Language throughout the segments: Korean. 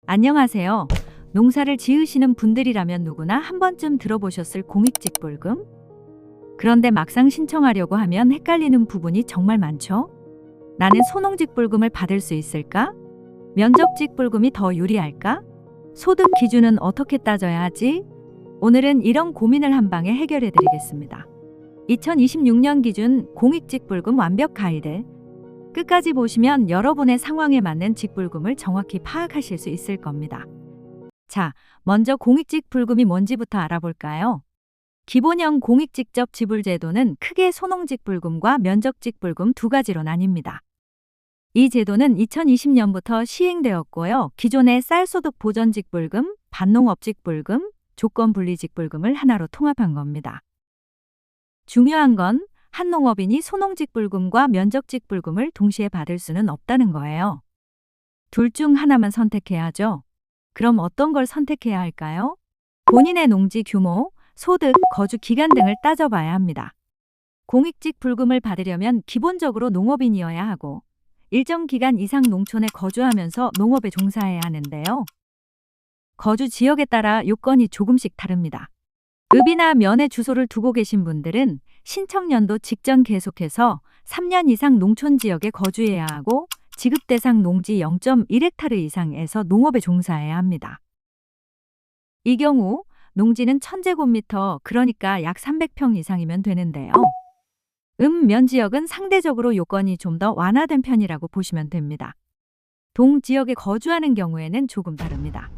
안녕하세요. 농사를 지으시는 분들이라면 누구나 한 번쯤 들어보셨을 공익직불금? 그런데 막상 신청하려고 하면 헷갈리는 부분이 정말 많죠? 나는 소농직불금을 받을 수 있을까? 면적직불금이 더 유리할까? 소득 기준은 어떻게 따져야 하지? 오늘은 이런 고민을 한 방에 해결해 드리겠습니다. 2026년 기준 공익직불금 완벽 가이드. 끝까지 보시면 여러분의 상황에 맞는 직불금을 정확히 파악하실 수 있을 겁니다. 자, 먼저 공익직불금이 뭔지부터 알아볼까요? 기본형 공익직접지불제도는 크게 소농직불금과 면적직불금 두 가지로 나뉩니다. 이 제도는 2020년부터 시행되었고요. 기존의 쌀소득보전직불금, 반농업직불금, 조건분리직불금을 하나로 통합한 겁니다. 중요한 건 한 농업인이 소농직불금과 면적직불금을 동시에 받을 수는 없다는 거예요. 둘 중 하나만 선택해야죠. 그럼 어떤 걸 선택해야 할까요? 본인의 농지 규모, 소득, 거주 기간 등을 따져봐야 합니다. 공익직불금을 받으려면 기본적으로 농업인이어야 하고 일정 기간 이상 농촌에 거주하면서 농업에 종사해야 하는데요. 거주 지역에 따라 요건이 조금씩 다릅니다. 읍이나 면에 주소를 두고 계신 분들은 신청 연도 직전 계속해서 3년 이상 농촌 지역에 거주해야 하고 지급 대상 농지 0.1헥타르 이상에서 농업에 종사해야 합니다. 이 경우 농지는 1000제곱미터, 그러니까 약 300평 이상이면 되는데요. 면 지역은 상대적으로 요건이 좀 더 완화된 편이라고 보시면 됩니다. 동 지역에 거주하는 경우에는 조금 다릅니다.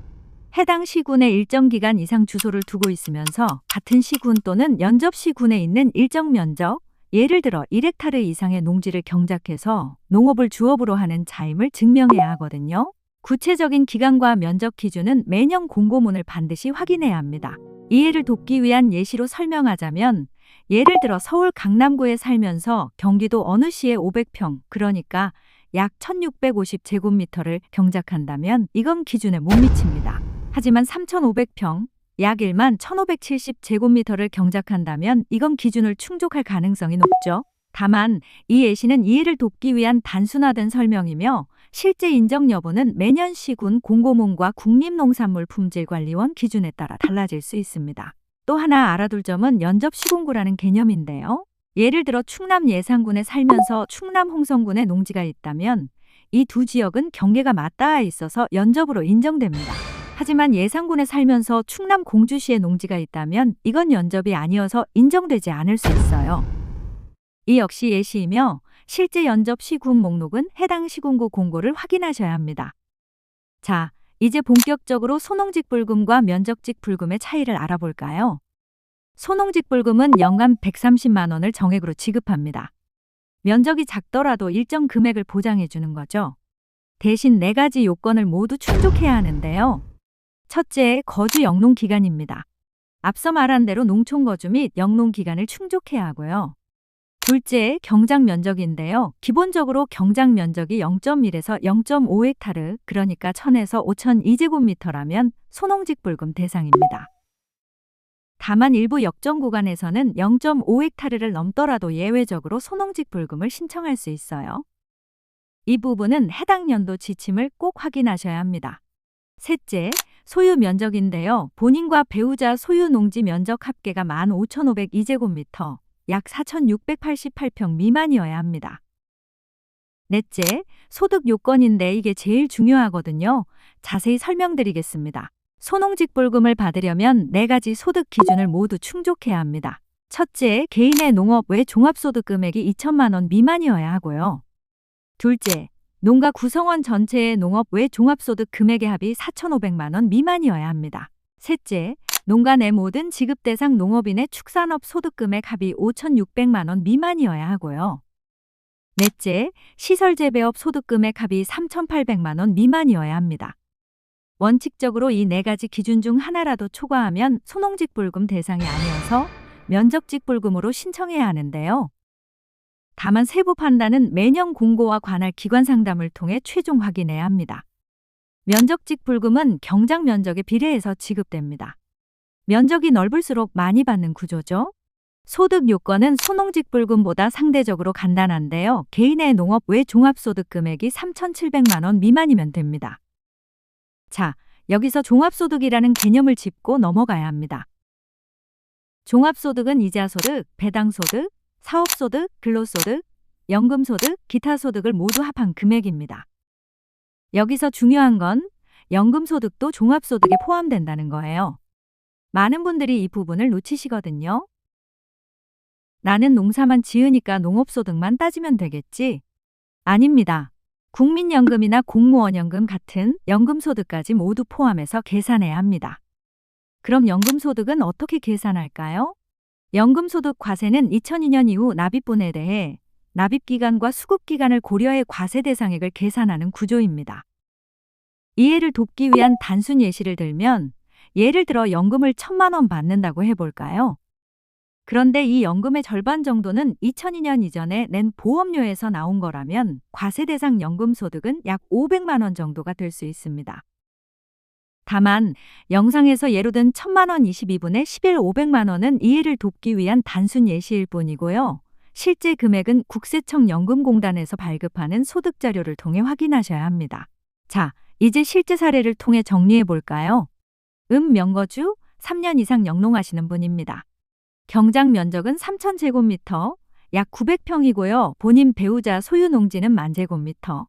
해당 시군에 일정 기간 이상 주소를 두고 있으면서 같은 시군 또는 연접 시군에 있는 일정 면적, 예를 들어 1헥타르 이상의 농지를 경작해서 농업을 주업으로 하는 자임을 증명해야 하거든요. 구체적인 기간과 면적 기준은 매년 공고문을 반드시 확인해야 합니다. 이해를 돕기 위한 예시로 설명하자면 예를 들어 서울 강남구에 살면서 경기도 어느 시에 500평, 그러니까 약 1650제곱미터를 경작한다면 이건 기준에 못 미칩니다. 하지만 3500평, 약 1만 1570제곱미터를 경작한다면 이건 기준을 충족할 가능성이 높죠. 다만 이 예시는 이해를 돕기 위한 단순화된 설명이며 실제 인정 여부는 매년 시군 공고문과 국립농산물품질관리원 기준에 따라 달라질 수 있습니다. 또 하나 알아둘 점은 연접시군구라는 개념인데요. 예를 들어 충남 예산군에 살면서 충남 홍성군에 농지가 있다면 이 두 지역은 경계가 맞닿아 있어서 연접으로 인정됩니다. 하지만 예산군에 살면서 충남 공주시에 농지가 있다면 이건 연접이 아니어서 인정되지 않을 수 있어요. 이 역시 예시이며 실제 연접 시군 목록은 해당 시군구 공고를 확인하셔야 합니다. 자, 이제 본격적으로 소농직불금과 면적직불금의 차이를 알아볼까요? 소농직불금은 연간 130만 원을 정액으로 지급합니다. 면적이 작더라도 일정 금액을 보장해 주는 거죠. 대신 4가지 요건을 모두 충족해야 하는데요. 첫째, 거주 영농 기간입니다. 앞서 말한 대로 농촌 거주 및 영농 기간을 충족해야 하고요. 둘째, 경작 면적인데요. 기본적으로 경작 면적이 0.1에서 0.5헥타르, 그러니까 1000에서 5002제곱미터라면 소농직불금 대상입니다. 다만 일부 역정 구간에서는 0.5헥타르를 넘더라도 예외적으로 소농직불금을 신청할 수 있어요. 이 부분은 해당 연도 지침을 꼭 확인하셔야 합니다. 셋째, 소유 면적인데요. 본인과 배우자 소유 농지 면적 합계가 15,502제곱미터, 약 4,688평 미만이어야 합니다. 넷째, 소득 요건인데 이게 제일 중요하거든요. 자세히 설명드리겠습니다. 소농직불금을 받으려면 4가지 소득 기준을 모두 충족해야 합니다. 첫째, 개인의 농업 외 종합소득 금액이 2천만 원 미만이어야 하고요. 둘째, 농가 구성원 전체의 농업 외 종합소득 금액의 합이 4,500만 원 미만이어야 합니다. 셋째, 농가 내 모든 지급 대상 농업인의 축산업 소득 금액 합이 5,600만 원 미만이어야 하고요. 넷째, 시설 재배업 소득 금액 합이 3,800만 원 미만이어야 합니다. 원칙적으로 이 4가지 기준 중 하나라도 초과하면 소농직불금 대상이 아니어서 면적직불금으로 신청해야 하는데요. 다만 세부 판단은 매년 공고와 관할 기관 상담을 통해 최종 확인해야 합니다. 면적직불금은 경작 면적에 비례해서 지급됩니다. 면적이 넓을수록 많이 받는 구조죠. 소득 요건은 소농직불금보다 상대적으로 간단한데요. 개인의 농업 외 종합소득 금액이 3,700만 원 미만이면 됩니다. 자, 여기서 종합소득이라는 개념을 짚고 넘어가야 합니다. 종합소득은 이자소득, 배당소득, 사업소득, 근로소득, 연금소득, 기타 소득을 모두 합한 금액입니다. 여기서 중요한 건 연금소득도 종합소득에 포함된다는 거예요. 많은 분들이 이 부분을 놓치시거든요. 나는 농사만 지으니까 농업소득만 따지면 되겠지? 아닙니다. 국민연금이나 공무원연금 같은 연금소득까지 모두 포함해서 계산해야 합니다. 그럼 연금소득은 어떻게 계산할까요? 연금소득 과세는 2002년 이후 납입분에 대해 납입기간과 수급기간을 고려해 과세 대상액을 계산하는 구조입니다. 이해를 돕기 위한 단순 예시를 들면 예를 들어 연금을 1,000만 원 받는다고 해볼까요? 그런데 이 연금의 절반 정도는 2002년 이전에 낸 보험료에서 나온 거라면 과세 대상 연금소득은 약 500만 원 정도가 될 수 있습니다. 다만 영상에서 예로 든 1,000만 원 22분의 11 500만 원은 이해를 돕기 위한 단순 예시일 뿐이고요. 실제 금액은 국세청 연금공단에서 발급하는 소득자료를 통해 확인하셔야 합니다. 자, 이제 실제 사례를 통해 정리해 볼까요? 명거주 3년 이상 영농하시는 분입니다. 경작 면적은 3,000제곱미터, 약 900평이고요. 본인 배우자 소유 농지는 10,000제곱미터,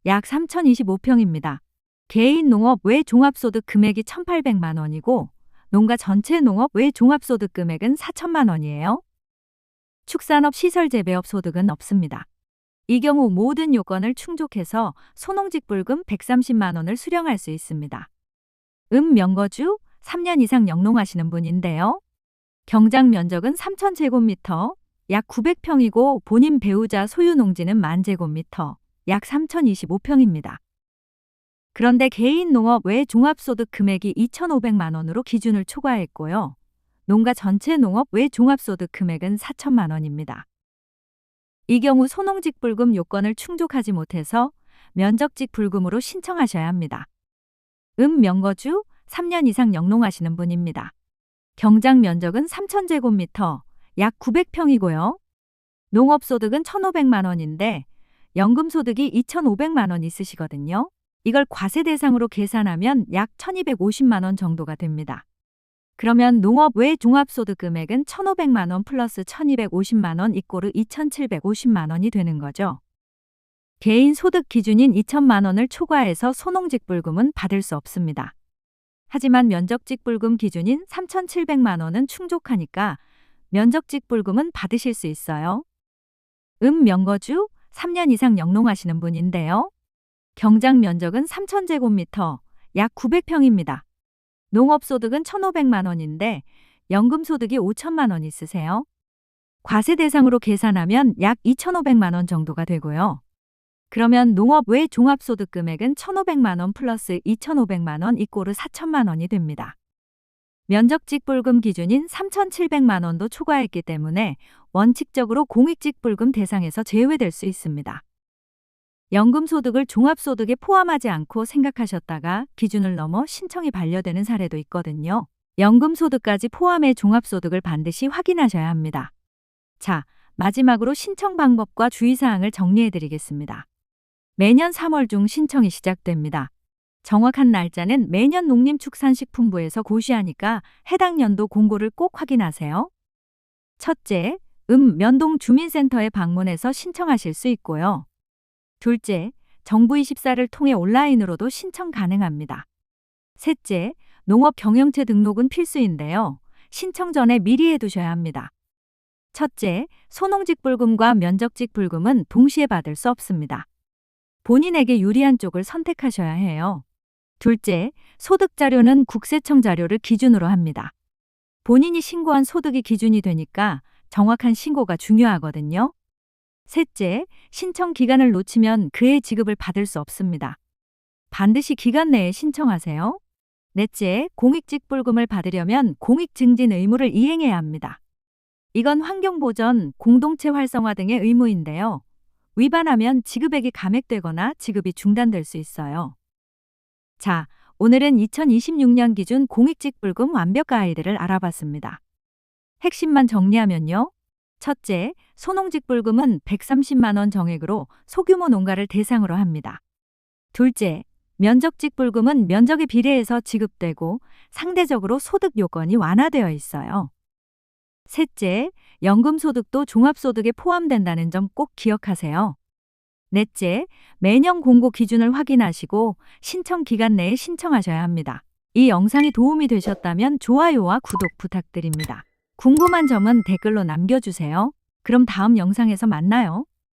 약 3,025평입니다. 개인 농업 외 종합소득 금액이 1,800만 원이고 농가 전체 농업 외 종합소득 금액은 4,000만 원이에요. 축산업 시설 재배업 소득은 없습니다. 이 경우 모든 요건을 충족해서 소농직불금 130만 원을 수령할 수 있습니다. 명거주 3년 이상 영농하시는 분인데요. 경작 면적은 3,000제곱미터, 약 900평이고 본인 배우자 소유 농지는 10,000제곱미터, 약 3,025평입니다. 그런데 개인 농업 외 종합소득 금액이 2,500만 원으로 기준을 초과했고요. 농가 전체 농업 외 종합소득 금액은 4,000만 원입니다. 이 경우 소농직불금 요건을 충족하지 못해서 면적직불금으로 신청하셔야 합니다. 명거주 3년 이상 영농하시는 분입니다. 경작 면적은 3,000제곱미터, 약 900평이고요. 농업소득은 1,500만 원인데 연금소득이 2,500만 원 있으시거든요. 이걸 과세 대상으로 계산하면 약 1,250만 원 정도가 됩니다. 그러면 농업 외 종합소득 금액은 1,500만 원 플러스 1,250만 원 이꼬르 2,750만 원이 되는 거죠. 개인 소득 기준인 2,000만 원을 초과해서 소농직불금은 받을 수 없습니다. 하지만 면적직불금 기준인 3,700만 원은 충족하니까 면적직불금은 받으실 수 있어요. 명거주 3년 이상 영농하시는 분인데요. 경작 면적은 3,000제곱미터, 약 900평입니다. 농업소득은 1,500만 원인데 연금소득이 5,000만 원 있으세요. 과세 대상으로 계산하면 약 2,500만 원 정도가 되고요. 그러면 농업 외 종합소득 금액은 1,500만 원 플러스 2,500만 원 이꼬르 4,000만 원이 됩니다. 면적직불금 기준인 3,700만 원도 초과했기 때문에 원칙적으로 공익직불금 대상에서 제외될 수 있습니다. 연금소득을 종합소득에 포함하지 않고 생각하셨다가 기준을 넘어 신청이 반려되는 사례도 있거든요. 연금소득까지 포함해 종합소득을 반드시 확인하셔야 합니다. 자, 마지막으로 신청 방법과 주의사항을 정리해드리겠습니다. 매년 3월 중 신청이 시작됩니다. 정확한 날짜는 매년 농림축산식품부에서 고시하니까 해당 연도 공고를 꼭 확인하세요. 첫째, 면동 주민센터에 방문해서 신청하실 수 있고요. 둘째, 정부24를 통해 온라인으로도 신청 가능합니다. 셋째, 농업경영체 등록은 필수인데요. 신청 전에 미리 해두셔야 합니다. 첫째, 소농직불금과 면적직불금은 동시에 받을 수 없습니다. 본인에게 유리한 쪽을 선택하셔야 해요. 둘째, 소득자료는 국세청 자료를 기준으로 합니다. 본인이 신고한 소득이 기준이 되니까 정확한 신고가 중요하거든요. 셋째, 신청 기간을 놓치면 그해 지급을 받을 수 없습니다. 반드시 기간 내에 신청하세요. 넷째, 공익직불금을 받으려면 공익증진 의무를 이행해야 합니다. 이건 환경보전, 공동체 활성화 등의 의무인데요. 위반하면 지급액이 감액되거나 지급이 중단될 수 있어요. 자, 오늘은 2026년 기준 공익직불금 완벽 가이드를 알아봤습니다. 핵심만 정리하면요. 첫째, 소농직불금은 130만 원 정액으로 소규모 농가를 대상으로 합니다. 둘째, 면적직불금은 면적에 비례해서 지급되고 상대적으로 소득 요건이 완화되어 있어요. 셋째, 연금소득도 종합소득에 포함된다는 점 꼭 기억하세요. 넷째, 매년 공고 기준을 확인하시고 신청 기간 내에 신청하셔야 합니다. 이 영상이 도움이 되셨다면 좋아요와 구독 부탁드립니다. 궁금한 점은 댓글로 남겨주세요. 그럼 다음 영상에서 만나요.